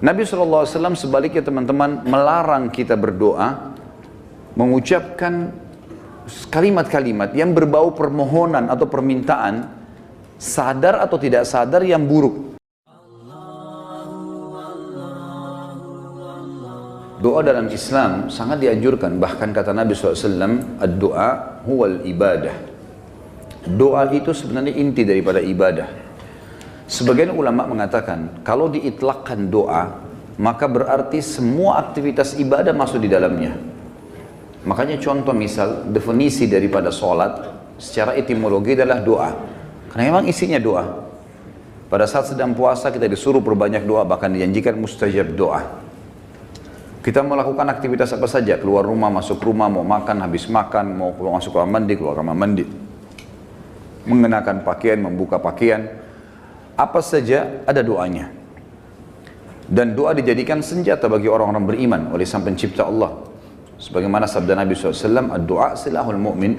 Nabi SAW sebaliknya teman-teman melarang kita berdoa, mengucapkan kalimat-kalimat yang berbau permohonan atau permintaan, sadar atau tidak sadar yang buruk. Doa dalam Islam sangat dianjurkan, bahkan kata Nabi SAW, ad-doa huwal ibadah. Doa itu sebenarnya inti daripada ibadah. Sebagian ulama mengatakan, kalau diitlakkan doa, maka berarti semua aktivitas ibadah masuk di dalamnya. Makanya contoh misal, definisi daripada sholat, secara etimologi adalah doa. Karena memang isinya doa. Pada saat sedang puasa kita disuruh berbanyak doa, bahkan dijanjikan mustajab doa. Kita melakukan aktivitas apa saja, keluar rumah, masuk rumah, mau makan, habis makan, mau keluar masuk kamar mandi, keluar kamar mandi. Mengenakan pakaian, membuka pakaian, apa saja ada doanya. Dan doa dijadikan senjata bagi orang-orang beriman oleh Sang Pencipta Allah. Sebagaimana sabda Nabi SAW, ad-doa silahul mu'min.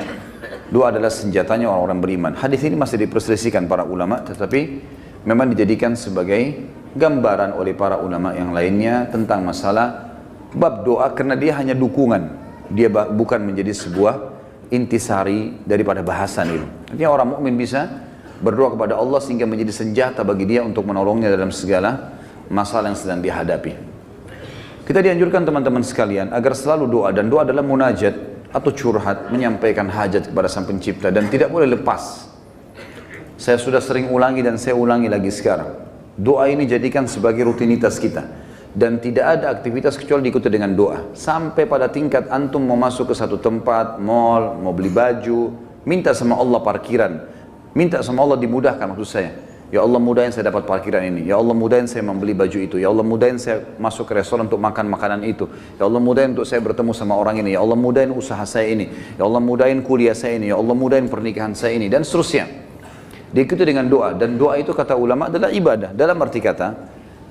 Doa adalah senjatanya orang-orang beriman. Hadis ini masih diperselisihkan para ulama, tetapi memang dijadikan sebagai gambaran oleh para ulama yang lainnya tentang masalah bab doa, karena dia hanya dukungan, dia bukan menjadi sebuah intisari daripada bahasan itu. Artinya orang mukmin bisa berdoa kepada Allah sehingga menjadi senjata bagi dia untuk menolongnya dalam segala masalah yang sedang dihadapi. Kita dianjurkan teman-teman sekalian agar selalu doa, dan doa adalah munajat atau curhat, menyampaikan hajat kepada Sang Pencipta, dan tidak boleh lepas. Saya sudah sering ulangi dan saya ulangi lagi sekarang. Doa ini jadikan sebagai rutinitas kita. Dan tidak ada aktivitas kecuali diikuti dengan doa. Sampai pada tingkat antum mau masuk ke satu tempat, mall, mau beli baju, minta sama Allah parkiran. Minta sama Allah dimudahkan, maksud saya. Ya Allah mudahin saya dapat parkiran ini. Ya Allah mudahin saya membeli baju itu. Ya Allah mudahin saya masuk ke restoran untuk makan makanan itu. Ya Allah mudahin untuk saya bertemu sama orang ini. Ya Allah mudahin usaha saya ini. Ya Allah mudahin kuliah saya ini. Ya Allah mudahin pernikahan saya ini. Dan seterusnya. Diikuti dengan doa. Dan doa itu kata ulama adalah ibadah. Dalam arti kata,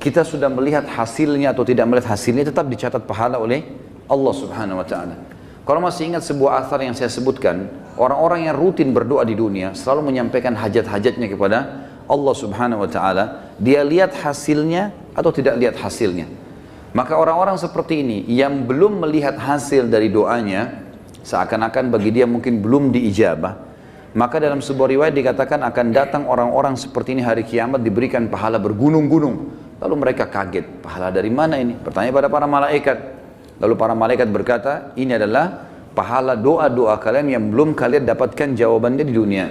kita sudah melihat hasilnya atau tidak melihat hasilnya, tetap dicatat pahala oleh Allah Subhanahu wa ta'ala. Kalau masih ingat sebuah athar yang saya sebutkan, orang-orang yang rutin berdoa di dunia selalu menyampaikan hajat-hajatnya kepada Allah Subhanahu wa ta'ala. Dia lihat hasilnya atau tidak lihat hasilnya. Maka orang-orang seperti ini yang belum melihat hasil dari doanya, seakan-akan bagi dia mungkin belum diijabah, maka dalam sebuah riwayat dikatakan akan datang orang-orang seperti ini hari kiamat diberikan pahala bergunung-gunung. Lalu mereka kaget, pahala dari mana ini? Bertanya pada para malaikat. Lalu para malaikat berkata, ini adalah pahala doa-doa kalian yang belum kalian dapatkan jawabannya di dunia.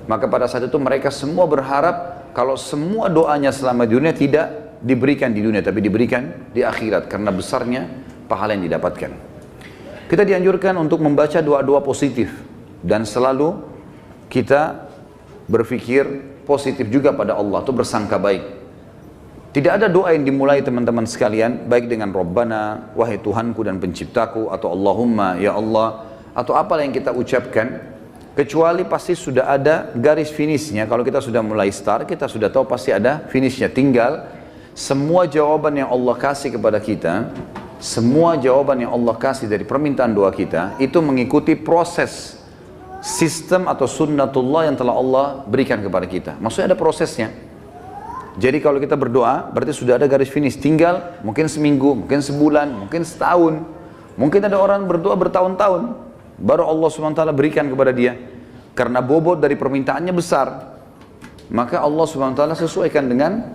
Maka pada saat itu mereka semua berharap kalau semua doanya selama di dunia tidak diberikan di dunia, tapi diberikan di akhirat, karena besarnya pahala yang didapatkan. Kita dianjurkan untuk membaca doa-doa positif, dan selalu kita berpikir positif juga pada Allah, itu bersangka baik. Tidak ada doa yang dimulai teman-teman sekalian, baik dengan Rabbana, wahai Tuhanku dan penciptaku, atau Allahumma, ya Allah, atau apalah yang kita ucapkan, kecuali pasti sudah ada garis finishnya. Kalau kita sudah mulai start, kita sudah tahu pasti ada finishnya. Tinggal semua jawaban yang Allah kasih kepada kita, semua jawaban yang Allah kasih dari permintaan doa kita, itu mengikuti proses sistem atau sunnatullah yang telah Allah berikan kepada kita. Maksudnya ada prosesnya. Jadi kalau kita berdoa, berarti sudah ada garis finish. Tinggal mungkin seminggu, mungkin sebulan, mungkin setahun. Mungkin ada orang berdoa bertahun-tahun, baru Allah SWT berikan kepada dia. Karena bobot dari permintaannya besar. Maka Allah SWT sesuaikan dengan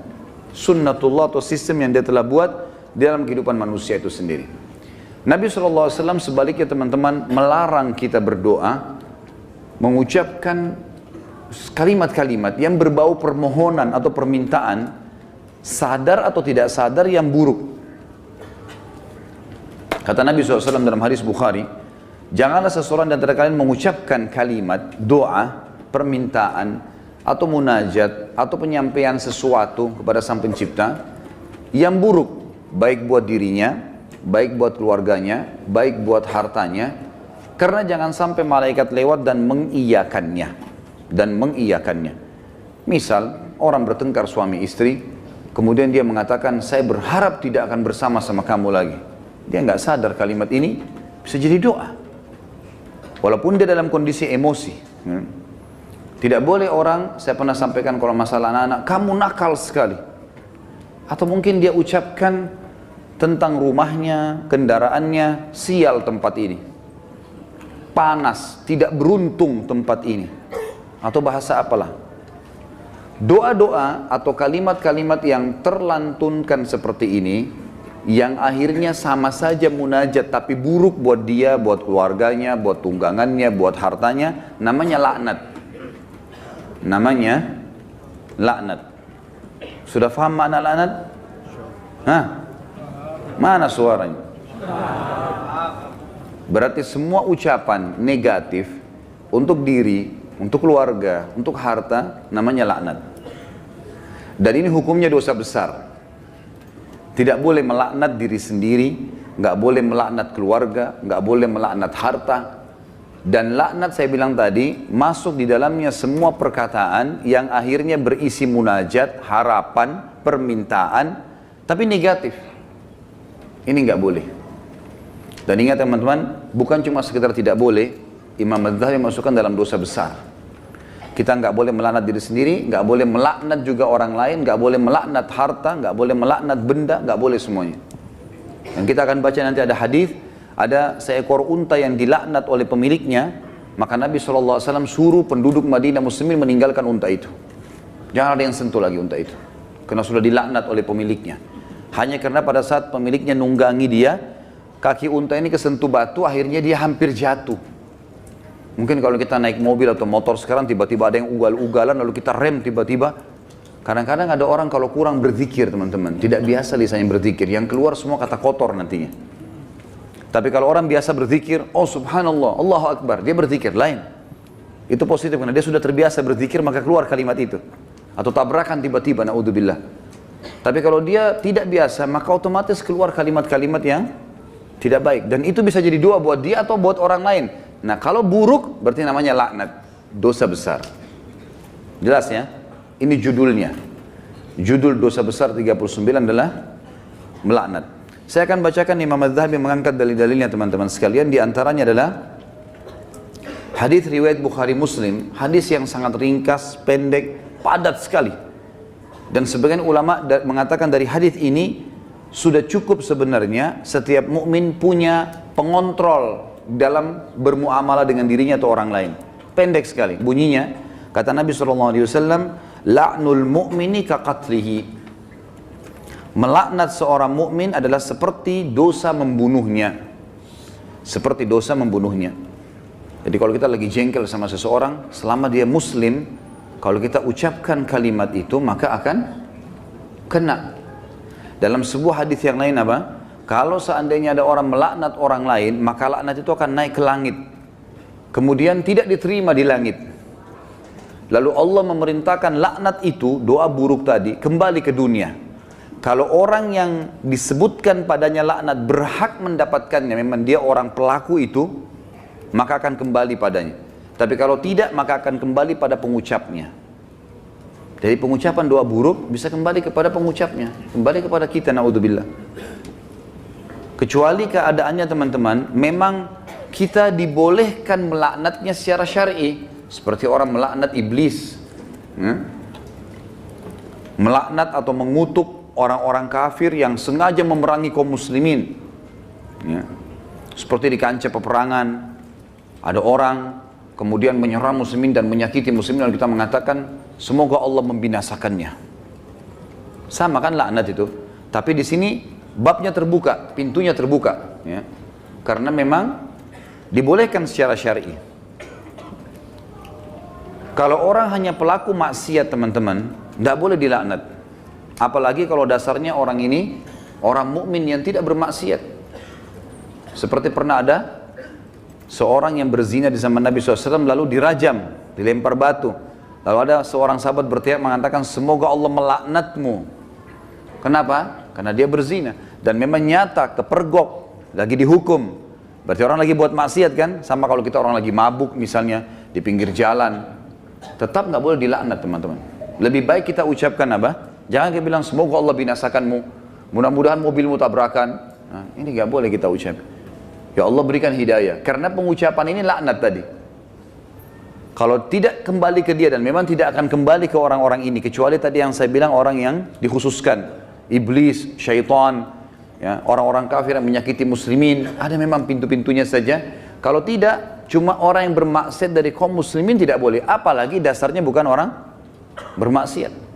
sunnatullah atau sistem yang dia telah buat dalam kehidupan manusia itu sendiri. Nabi SAW sebaliknya teman-teman melarang kita berdoa, mengucapkan kalimat-kalimat yang berbau permohonan atau permintaan, sadar atau tidak sadar yang buruk. Kata Nabi SAW dalam hadis Bukhari, janganlah seseorang di antara kalian mengucapkan kalimat doa, permintaan, atau munajat, atau penyampaian sesuatu kepada Sang Pencipta yang buruk, baik buat dirinya, baik buat keluarganya, baik buat hartanya, karena jangan sampai malaikat lewat dan mengiyakannya. Misal orang bertengkar suami istri, kemudian dia mengatakan saya berharap tidak akan bersama sama kamu lagi. Dia nggak sadar kalimat ini bisa jadi doa, walaupun dia dalam kondisi emosi. Tidak boleh orang, saya pernah sampaikan kalau masalah anak-anak, kamu nakal sekali. Atau mungkin dia ucapkan tentang rumahnya, kendaraannya, sial tempat ini, panas, tidak beruntung tempat ini, atau bahasa apalah. Doa-doa atau kalimat-kalimat yang terlantunkan seperti ini, yang akhirnya sama saja munajat tapi buruk buat dia, buat keluarganya, buat tunggangannya, buat hartanya, namanya laknat. Namanya laknat. Sudah paham makna laknat? Hah? Mana suaranya? Berarti semua ucapan negatif untuk diri, untuk keluarga, untuk harta, namanya laknat. Dan ini hukumnya dosa besar. Tidak boleh melaknat diri sendiri, nggak boleh melaknat keluarga, nggak boleh melaknat harta. Dan laknat saya bilang tadi, masuk di dalamnya semua perkataan yang akhirnya berisi munajat, harapan, permintaan, tapi negatif. Ini nggak boleh. Dan ingat teman-teman, bukan cuma sekedar tidak boleh, Imam Adz-Dzahabi masukkan dalam dosa besar. Kita nggak boleh melaknat diri sendiri, nggak boleh melaknat juga orang lain, nggak boleh melaknat harta, nggak boleh melaknat benda, nggak boleh semuanya. Dan kita akan baca nanti ada hadis, ada seekor unta yang dilaknat oleh pemiliknya, maka Nabi SAW suruh penduduk Madinah Muslimin meninggalkan unta itu. Jangan ada yang sentuh lagi unta itu, karena sudah dilaknat oleh pemiliknya. Hanya karena pada saat pemiliknya nunggangi dia, kaki unta ini kesentuh batu, akhirnya dia hampir jatuh. Mungkin kalau kita naik mobil atau motor sekarang tiba-tiba ada yang ugal-ugalan lalu kita rem tiba-tiba. Kadang-kadang ada orang kalau kurang berzikir teman-teman, tidak biasa lisannya berzikir, yang keluar semua kata kotor nantinya. Tapi kalau orang biasa berzikir, oh subhanallah, Allahu Akbar, dia berzikir lain. Itu positif karena dia sudah terbiasa berzikir maka keluar kalimat itu. Atau tabrakan tiba-tiba, naudzubillah. Tapi kalau dia tidak biasa maka otomatis keluar kalimat-kalimat yang tidak baik. Dan itu bisa jadi doa buat dia atau buat orang lain. Nah kalau buruk berarti namanya laknat, dosa besar. Jelas ya? Ini judulnya. Judul dosa besar 39 adalah melaknat. Saya akan bacakan Imam Adz-Dzahabi mengangkat dalil-dalilnya teman-teman sekalian. Di antaranya adalah hadis riwayat Bukhari Muslim, hadis yang sangat ringkas, pendek, padat sekali. Dan sebagian ulama mengatakan dari hadis ini sudah cukup sebenarnya setiap mukmin punya pengontrol dalam bermuamalah dengan dirinya atau orang lain. Pendek sekali bunyinya, kata Nabi SAW, la'nul mu'mini kaqatlihi. Melaknat seorang mukmin adalah seperti dosa membunuhnya. Seperti dosa membunuhnya. Jadi kalau kita lagi jengkel sama seseorang, selama dia muslim, kalau kita ucapkan kalimat itu maka akan kena. Dalam sebuah hadis yang lain apa? Kalau seandainya ada orang melaknat orang lain, maka laknat itu akan naik ke langit. Kemudian tidak diterima di langit. Lalu Allah memerintahkan laknat itu, doa buruk tadi, kembali ke dunia. Kalau orang yang disebutkan padanya laknat berhak mendapatkannya, memang dia orang pelaku itu, maka akan kembali padanya. Tapi kalau tidak, maka akan kembali pada pengucapnya. Jadi pengucapan doa buruk bisa kembali kepada pengucapnya, kembali kepada kita, naudzubillah. Kecuali keadaannya teman-teman, memang kita dibolehkan melaknatnya secara syar'i, seperti orang melaknat iblis, melaknat atau mengutuk orang-orang kafir yang sengaja memerangi kaum muslimin. Seperti di kancah peperangan, ada orang kemudian menyerang muslimin dan menyakiti muslimin, lalu kita mengatakan semoga Allah membinasakannya. Sama kan laknat itu, tapi di sini babnya terbuka, pintunya terbuka, ya. Karena memang dibolehkan secara syar'i. Kalau orang hanya pelaku maksiat teman-teman, tidak boleh dilaknat. Apalagi kalau dasarnya orang ini orang mukmin yang tidak bermaksiat. Seperti pernah ada seorang yang berzina di zaman Nabi SAW lalu dirajam, dilempar batu. Lalu ada seorang sahabat berteriak mengatakan semoga Allah melaknatmu. Kenapa? Karena dia berzina. Dan memang nyata, kepergok, lagi dihukum. Berarti orang lagi buat maksiat kan? Sama kalau kita orang lagi mabuk misalnya, di pinggir jalan. Tetap nggak boleh dilaknat teman-teman. Lebih baik kita ucapkan apa? Jangan kita bilang semoga Allah binasakanmu. Mudah-mudahan mobilmu tabrakan. Nah, ini nggak boleh kita ucap. Ya Allah berikan hidayah. Karena pengucapan ini laknat tadi. Kalau tidak kembali ke dia dan memang tidak akan kembali ke orang-orang ini. Kecuali tadi yang saya bilang orang yang dikhususkan. iblis, syaitan, ya, orang-orang kafir yang menyakiti muslimin, ada memang pintu-pintunya saja. Kalau tidak, cuma orang yang bermaksiat dari kaum muslimin tidak boleh, apalagi dasarnya bukan orang bermaksiat.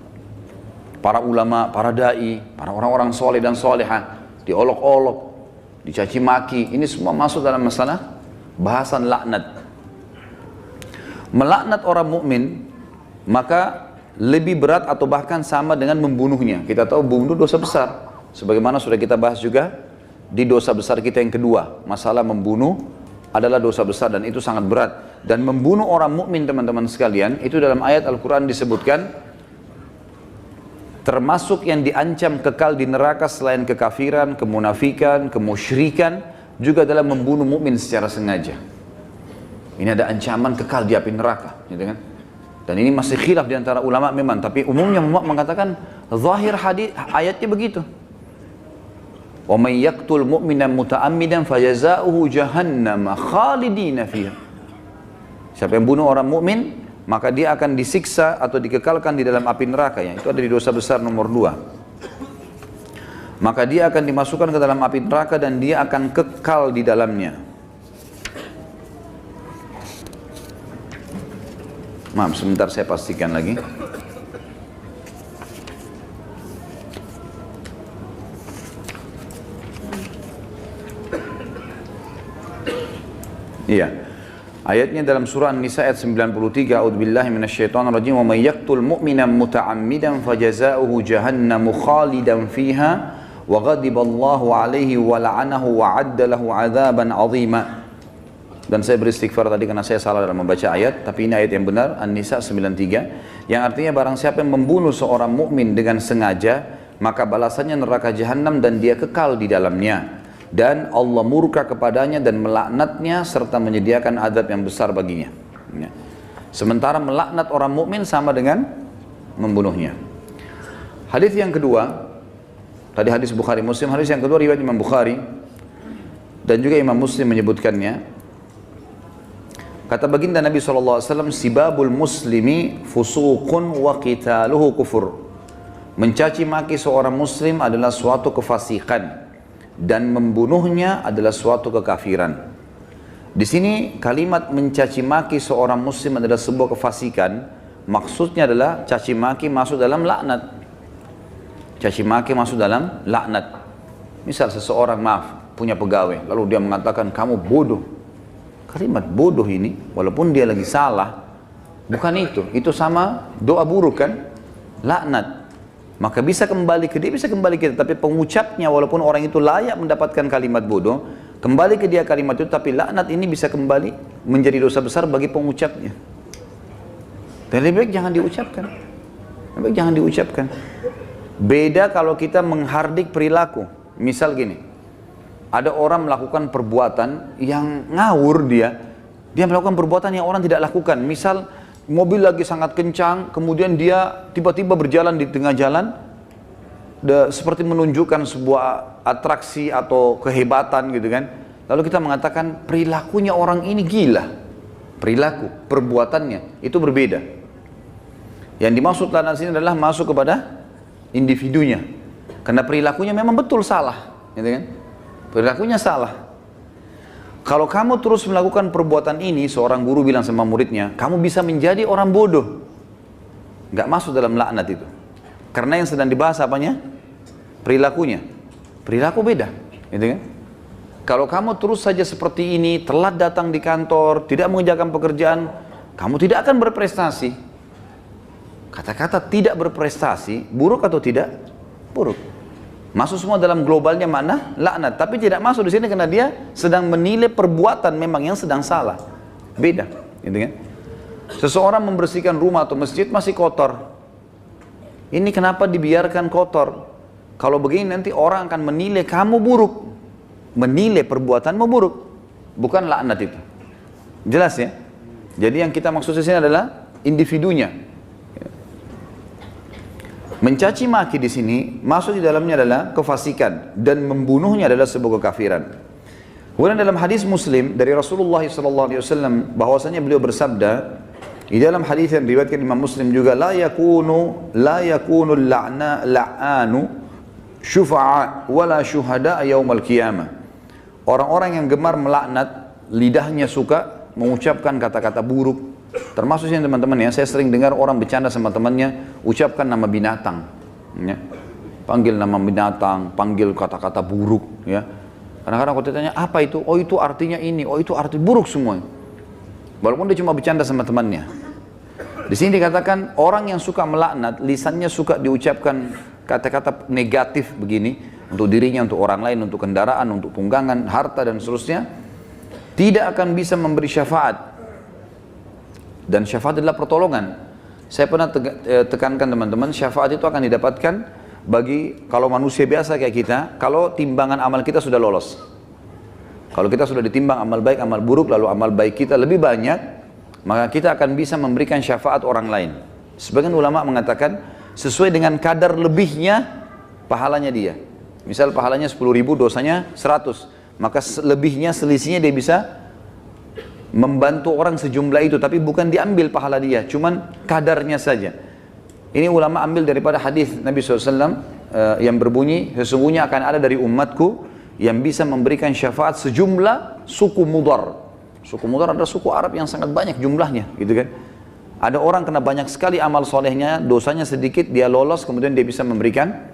Para ulama, para dai, para orang-orang soleh dan solehah diolok-olok, dicaci maki, ini semua masuk dalam masalah bahasan laknat. Melaknat orang mukmin maka lebih berat atau bahkan sama dengan membunuhnya. Kita tahu membunuh dosa besar, sebagaimana sudah kita bahas juga di dosa besar kita yang kedua. Masalah membunuh adalah dosa besar dan itu sangat berat. Dan membunuh orang mukmin, teman-teman sekalian, itu dalam ayat Al-Quran disebutkan termasuk yang diancam kekal di neraka selain kekafiran, kemunafikan, kemusyrikan, juga dalam membunuh mukmin secara sengaja. Ini ada ancaman kekal di api neraka, gitu kan? Dan ini masih khilaf di antara ulama memang, tapi umumnya ulama mengatakan zahir hadis ayatnya begitu. Wa may yaqtul mu'mina muta'ammidan fajazaohu jahannam khalidina fiha. Siapa yang bunuh orang mukmin, maka dia akan disiksa atau dikekalkan di dalam api neraka, ya. Itu ada di dosa besar nomor 2. Maka dia akan dimasukkan ke dalam api neraka dan dia akan kekal di dalamnya. Maaf, sebentar saya pastikan lagi. Iya. Ayatnya dalam surah An-Nisa ayat 93, A'udzubillahi minasyaitonir rajim, wa may yaqtul mu'mina muta'ammidan fajazaohu jahannamu khalidan fiha wa ghadiballahu 'alaihi wa la'anahu wa 'adda lahu 'adzaban 'azima. Dan saya beristighfar tadi karena saya salah dalam membaca ayat, tapi ini ayat yang benar, An-Nisa 93, yang artinya barang siapa yang membunuh seorang mukmin dengan sengaja, maka balasannya neraka jahanam dan dia kekal di dalamnya. Dan Allah murka kepadanya dan melaknatnya serta menyediakan azab yang besar baginya. Ya. Sementara melaknat orang mukmin sama dengan membunuhnya. Hadis yang kedua, tadi hadis Bukhari Muslim, hadis yang kedua riwayat Imam Bukhari dan juga Imam Muslim menyebutkannya. Kata baginda Nabi SAW, sibabul muslimi fusuqun wa qitaluhu kufur. Mencaci maki seorang muslim adalah suatu kefasikan dan membunuhnya adalah suatu kekafiran. Di sini kalimat mencaci maki seorang muslim adalah sebuah kefasikan, maksudnya adalah caci maki masuk dalam laknat. Caci maki masuk dalam laknat. Misal seseorang punya pegawai, lalu dia mengatakan kamu bodoh. Kalimat bodoh ini, walaupun dia lagi salah, bukan itu sama doa buruk kan, laknat. Maka bisa kembali ke dia, bisa kembali ke dia, tapi pengucapnya walaupun orang itu layak mendapatkan kalimat bodoh, kembali ke dia kalimat itu, tapi laknat ini bisa kembali menjadi dosa besar bagi pengucapnya. Dan lebih baik jangan diucapkan. Lebih baik jangan diucapkan. Beda kalau kita menghardik perilaku. Misal gini, ada orang melakukan perbuatan yang ngawur dia melakukan perbuatan yang orang tidak lakukan. Misal mobil lagi sangat kencang, kemudian dia tiba-tiba berjalan di tengah jalan, seperti menunjukkan sebuah atraksi atau kehebatan gitu kan. Lalu kita mengatakan perilakunya orang ini gila. Perilaku, perbuatannya itu berbeda. Yang dimaksud dalam sini adalah masuk kepada individunya. Karena perilakunya memang betul salah, gitu kan? Perilakunya salah. Kalau kamu terus melakukan perbuatan ini, seorang guru bilang sama muridnya, kamu bisa menjadi orang bodoh. Nggak masuk dalam laknat itu. Karena yang sedang dibahas apanya? Perilakunya. Perilaku beda, gitu kan? Kalau kamu terus saja seperti ini, telat datang di kantor, tidak mengerjakan pekerjaan, kamu tidak akan berprestasi. Kata-kata tidak berprestasi, buruk atau tidak? Buruk. Masuk semua dalam globalnya makna laknat, tapi tidak masuk di sini karena dia sedang menilai perbuatan memang yang sedang salah. Beda, gitu kan? Seseorang membersihkan rumah atau masjid masih kotor. Ini kenapa dibiarkan kotor? Kalau begini nanti orang akan menilai kamu buruk. Menilai perbuatanmu buruk. Bukan laknat itu. Jelas ya? Jadi yang kita maksud di sini adalah individunya. Mencaci maki di sini masuk di dalamnya adalah kefasikan dan membunuhnya adalah sebuah kekafiran. Kemudian dalam hadis Muslim dari Rasulullah SAW bahwasanya beliau bersabda di dalam hadis yang diriwayatkan Imam Muslim juga, la yakunu la'anu syufa'a wala syuhada yaumal qiyamah. Orang-orang yang gemar melaknat, lidahnya suka mengucapkan kata-kata buruk. Termasuk yang teman-teman ya, saya sering dengar orang bercanda sama temannya, ucapkan nama binatang, ya. Panggil nama binatang, panggil kata-kata buruk, ya. Kadang-kadang aku tanya, apa itu? Oh itu artinya ini, oh itu arti buruk semua. Walaupun dia cuma bercanda sama temannya. Di sini dikatakan orang yang suka melaknat, lisannya suka diucapkan kata-kata negatif begini untuk dirinya, untuk orang lain, untuk kendaraan, untuk tunggangan, harta dan seterusnya, tidak akan bisa memberi syafaat. Dan syafaat adalah pertolongan. Saya pernah tekankan teman-teman, syafaat itu akan didapatkan bagi kalau manusia biasa kayak kita, kalau timbangan amal kita sudah lolos. Kalau kita sudah ditimbang amal baik, amal buruk, lalu amal baik kita lebih banyak, maka kita akan bisa memberikan syafaat orang lain. Sebagian ulama mengatakan sesuai dengan kadar lebihnya pahalanya dia. Misal pahalanya 10.000, dosanya 100, maka lebihnya, selisihnya dia bisa membantu orang sejumlah itu, tapi bukan diambil pahala dia, cuman kadarnya saja. Ini ulama ambil daripada hadis Nabi SAW yang berbunyi, sesungguhnya akan ada dari umatku yang bisa memberikan syafaat sejumlah suku Mudar. Suku Mudar adalah suku Arab yang sangat banyak jumlahnya, gitu kan. Ada orang kena banyak sekali amal solehnya, dosanya sedikit, dia lolos, kemudian dia bisa memberikan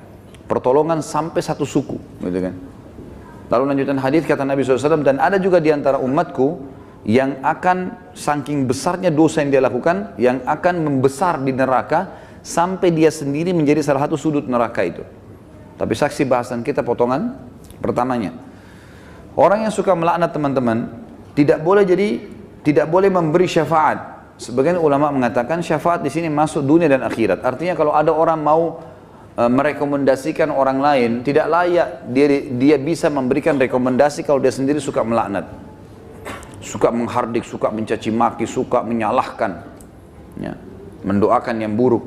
pertolongan sampai satu suku, gitu kan. Lalu lanjutan hadis kata Nabi SAW, dan ada juga di antara umatku yang akan saking besarnya dosa yang dia lakukan, yang akan membesar di neraka sampai dia sendiri menjadi salah satu sudut neraka itu. Tapi saksi bahasan kita potongan pertamanya. Orang yang suka melaknat teman-teman tidak boleh memberi syafaat. Sebagian ulama mengatakan syafaat di sini masuk dunia dan akhirat. Artinya kalau ada orang mau merekomendasikan orang lain, tidak layak dia bisa memberikan rekomendasi kalau dia sendiri suka melaknat. Suka menghardik, suka mencaci maki, suka menyalahkan, ya, mendoakan yang buruk.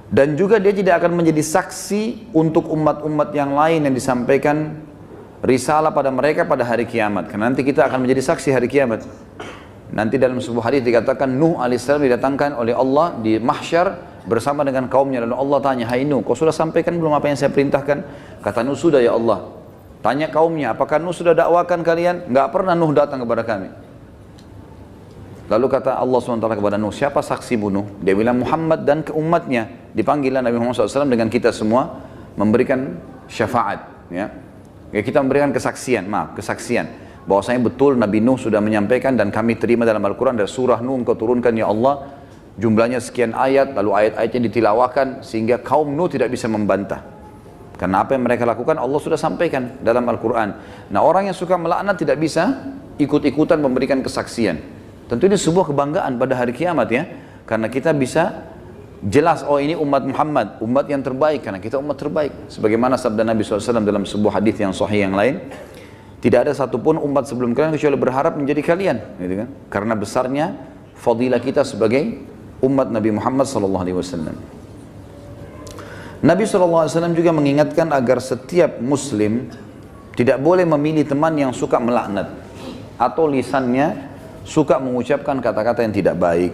Dan juga dia tidak akan menjadi saksi untuk umat-umat yang lain yang disampaikan risalah pada mereka pada hari kiamat. Karena nanti kita akan menjadi saksi hari kiamat. Nanti dalam sebuah hadis dikatakan Nuh alaihissalam didatangkan oleh Allah di mahsyar bersama dengan kaumnya. Lalu Allah tanya, hai Nuh, kau sudah sampaikan belum apa yang saya perintahkan? Kata Nuh, sudah ya Allah. Tanya kaumnya, apakah Nuh sudah dakwakan kalian? Enggak pernah Nuh datang kepada kami. Lalu kata Allah SWT kepada Nuh, siapa saksimu Nuh? Dia bilang Muhammad dan ke umatnya. Dipanggillah Nabi Muhammad SAW dengan kita semua memberikan syafaat. Ya, kita memberikan kesaksian, bahwasanya betul Nabi Nuh sudah menyampaikan dan kami terima dalam Al-Quran dari surah Nuh engkau turunkan ya Allah. Jumlahnya sekian ayat, lalu ayat-ayatnya ditilawakan sehingga kaum Nuh tidak bisa membantah. Karena apa yang mereka lakukan Allah sudah sampaikan dalam Al-Quran. Nah, orang yang suka melaknat tidak bisa ikut-ikutan memberikan kesaksian. Tentu ini sebuah kebanggaan pada hari kiamat ya. Karena kita bisa jelas, oh ini umat Muhammad, umat yang terbaik. Karena kita umat terbaik. Sebagaimana sabda Nabi SAW dalam sebuah hadis yang sahih yang lain. Tidak ada satupun umat sebelum kalian kecuali berharap menjadi kalian. Gitu kan? Karena besarnya fadilah kita sebagai umat Nabi Muhammad SAW. Nabi SAW juga mengingatkan agar setiap muslim tidak boleh memilih teman yang suka melaknat atau lisannya suka mengucapkan kata-kata yang tidak baik.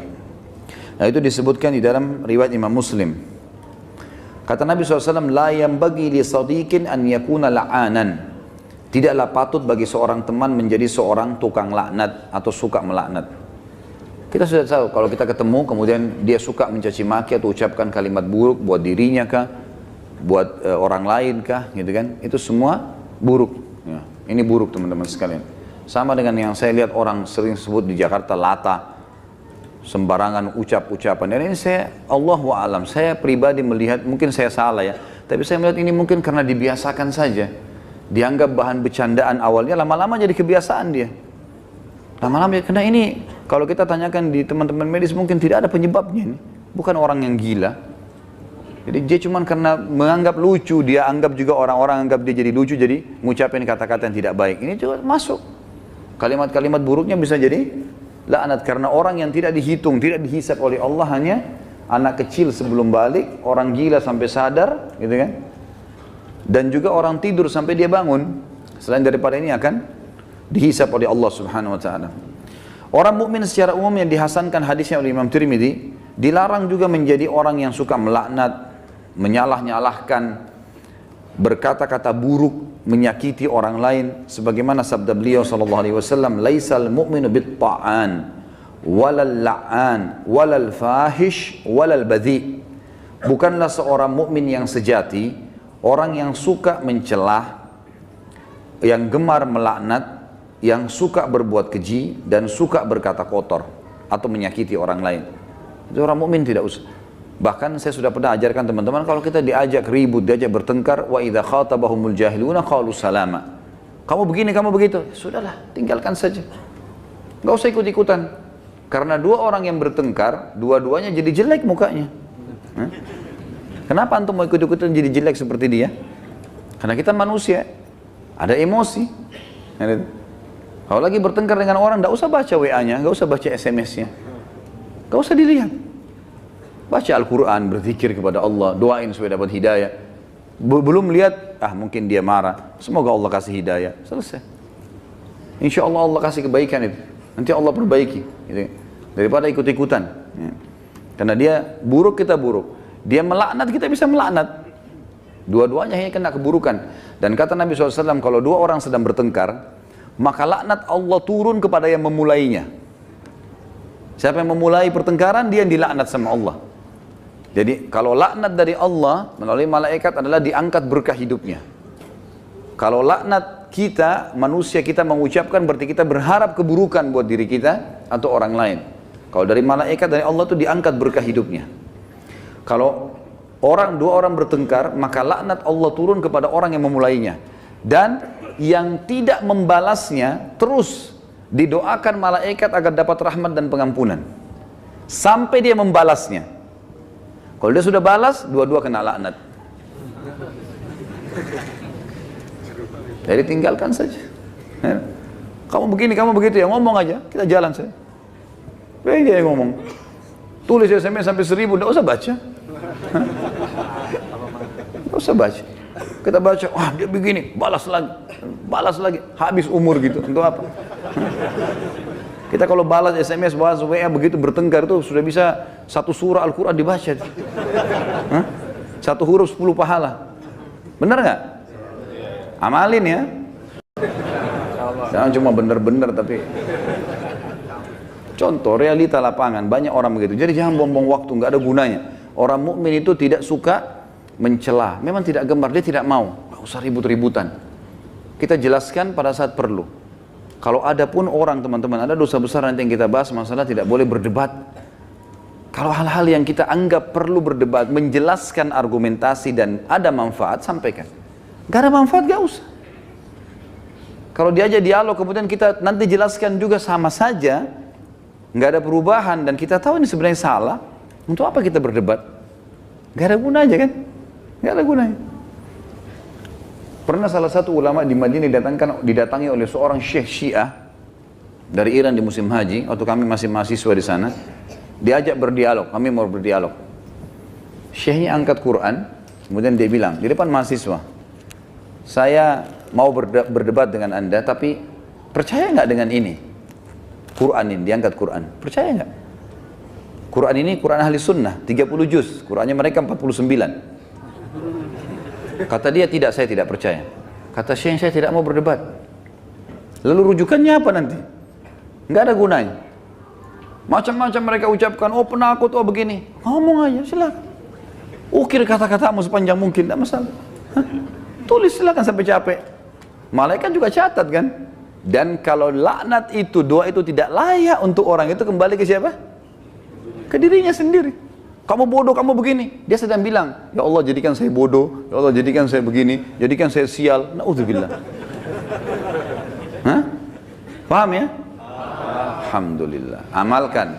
Nah, itu disebutkan di dalam riwayat Imam Muslim. Kata Nabi SAW, la yambagi li sadiqin an yakuna la'anan. Tidaklah patut bagi seorang teman menjadi seorang tukang laknat atau suka melaknat. Kita sudah tahu kalau kita ketemu kemudian dia suka mencaci maki atau ucapkan kalimat buruk buat dirinya kah, buat orang lain kah, gitu kan? Itu semua buruk. Ya, ini buruk teman-teman sekalian. Sama dengan yang saya lihat orang sering sebut di Jakarta lata, sembarangan ucap-ucapan. Dan ini saya Allahu a'lam, saya pribadi melihat mungkin saya salah ya, tapi saya melihat ini mungkin karena dibiasakan saja. Dianggap bahan bercandaan awalnya, lama-lama jadi kebiasaan dia. Lama-lama karena ini kalau kita tanyakan di teman-teman medis mungkin tidak ada penyebabnya ini. Bukan orang yang gila. Jadi dia cuma karena menganggap lucu, dia anggap juga orang-orang anggap dia jadi lucu, jadi ngucapin kata-kata yang tidak baik. Ini juga masuk. Kalimat-kalimat buruknya bisa jadi laknat karena orang yang tidak dihitung, tidak dihisab oleh Allah hanya anak kecil sebelum balik, orang gila sampai sadar, gitu kan? Dan juga orang tidur sampai dia bangun. Selain daripada ini akan dihisab oleh Allah Subhanahu wa taala. Orang mukmin secara umum yang dihasankan hadisnya oleh Imam Tirmidzi, dilarang juga menjadi orang yang suka melaknat, menyalah-nyalahkan, berkata-kata buruk, menyakiti orang lain, sebagaimana sabda beliau sallallahu alaihi wasallam, "Laisal mu'minu bit-ta'an walal la'an walal fahish walal badhi." Bukanlah seorang mukmin yang sejati orang yang suka mencelah, yang gemar melaknat, yang suka berbuat keji dan suka berkata kotor atau menyakiti orang lain. Itu orang mukmin tidak usah. Bahkan saya sudah pernah ajarkan teman-teman, kalau kita diajak ribut, diajak bertengkar, wa idza khatabahumul jahiluna qalu salama. Kamu begini, kamu begitu. Sudahlah, tinggalkan saja. Enggak usah ikut-ikutan. Karena dua orang yang bertengkar, dua-duanya jadi jelek mukanya. Kenapa antum mau ikut-ikutan jadi jelek seperti dia? Karena kita manusia, ada emosi. Kalau lagi bertengkar dengan orang, enggak usah baca WA-nya, enggak usah baca SMS-nya. Enggak usah dilihat. Baca Al-Quran, berzikir kepada Allah, doain supaya dapat hidayah. Belum lihat, mungkin dia marah. Semoga Allah kasih hidayah. Selesai. Insya Allah Allah kasih kebaikan itu. Nanti Allah perbaiki. Gitu. Daripada ikut-ikutan. Ya. Karena dia buruk, kita buruk. Dia melaknat, kita bisa melaknat. Dua-duanya hanya kena keburukan. Dan kata Nabi SAW, kalau dua orang sedang bertengkar, maka laknat Allah turun kepada yang memulainya. Siapa yang memulai pertengkaran, dia yang dilaknat sama Allah. Jadi kalau laknat dari Allah melalui malaikat adalah diangkat berkah hidupnya. Kalau laknat kita, manusia kita mengucapkan, berarti kita berharap keburukan buat diri kita atau orang lain. Kalau dari malaikat, dari Allah itu diangkat berkah hidupnya. Kalau dua orang bertengkar, maka laknat Allah turun kepada orang yang memulainya. Dan yang tidak membalasnya terus didoakan malaikat agar dapat rahmat dan pengampunan. Sampai dia membalasnya. Kalau dia sudah balas, dua-dua kena laknat. Jadi tinggalkan saja. Kamu begini, kamu begitu ya, ngomong aja, kita jalan saja. Dia yang ngomong. Tulis SMS sampai 1000, tidak usah baca. Tidak usah baca. Kita baca, wah dia begini, balas lagi, habis umur gitu. Untuk apa? Kita kalau balas SMS, balas WA begitu bertengkar itu sudah bisa satu surah Al-Quran dibaca. Satu huruf 10 pahala. Benar nggak? Amalin ya. Jangan cuma benar-benar tapi. Contoh realita lapangan, banyak orang begitu. Jadi jangan buang-buang waktu, nggak ada gunanya. Orang mukmin itu tidak suka mencela. Memang tidak gemar, dia tidak mau. Nggak usah ribut-ributan. Kita jelaskan pada saat perlu. Kalau ada pun orang teman-teman, ada dosa besar nanti yang kita bahas, masalah tidak boleh berdebat. Kalau hal-hal yang kita anggap perlu berdebat, menjelaskan argumentasi dan ada manfaat, sampaikan. Gak ada manfaat, gak usah. Kalau diajak dialog, kemudian kita nanti jelaskan juga sama saja, gak ada perubahan, dan kita tahu ini sebenarnya salah, untuk apa kita berdebat? Gak ada gunanya kan? Gak ada gunanya. Pernah salah satu ulama di Madinah didatangi oleh seorang syekh Syiah dari Iran di musim haji, waktu kami masih mahasiswa di sana. Diajak berdialog, kami mau berdialog. Syekhnya angkat Quran, kemudian dia bilang di depan mahasiswa, saya mau berdebat dengan anda, tapi percaya nggak dengan ini? Quran ini, diangkat Quran, percaya nggak? Quran ini Quran ahli sunnah, 30 juz, Qurannya mereka 49. Kata dia, tidak, saya tidak percaya. Kata Syekh, saya tidak mau berdebat. Lalu rujukannya apa nanti? Nggak ada gunanya. Macam-macam mereka ucapkan, oh penakut, oh begini. Ngomong aja, silakan. Ukir kata-katamu sepanjang mungkin, tidak masalah. Tulis silakan sampai capek. Malaikat juga catat kan. Dan kalau laknat itu, doa itu tidak layak untuk orang itu, kembali ke siapa? Ke dirinya sendiri. Kamu bodoh, kamu begini. Dia sedang bilang, ya Allah jadikan saya bodoh, ya Allah jadikan saya begini, jadikan saya sial. Na'udzubillah. Hah? Paham ya? Alhamdulillah. Amalkan.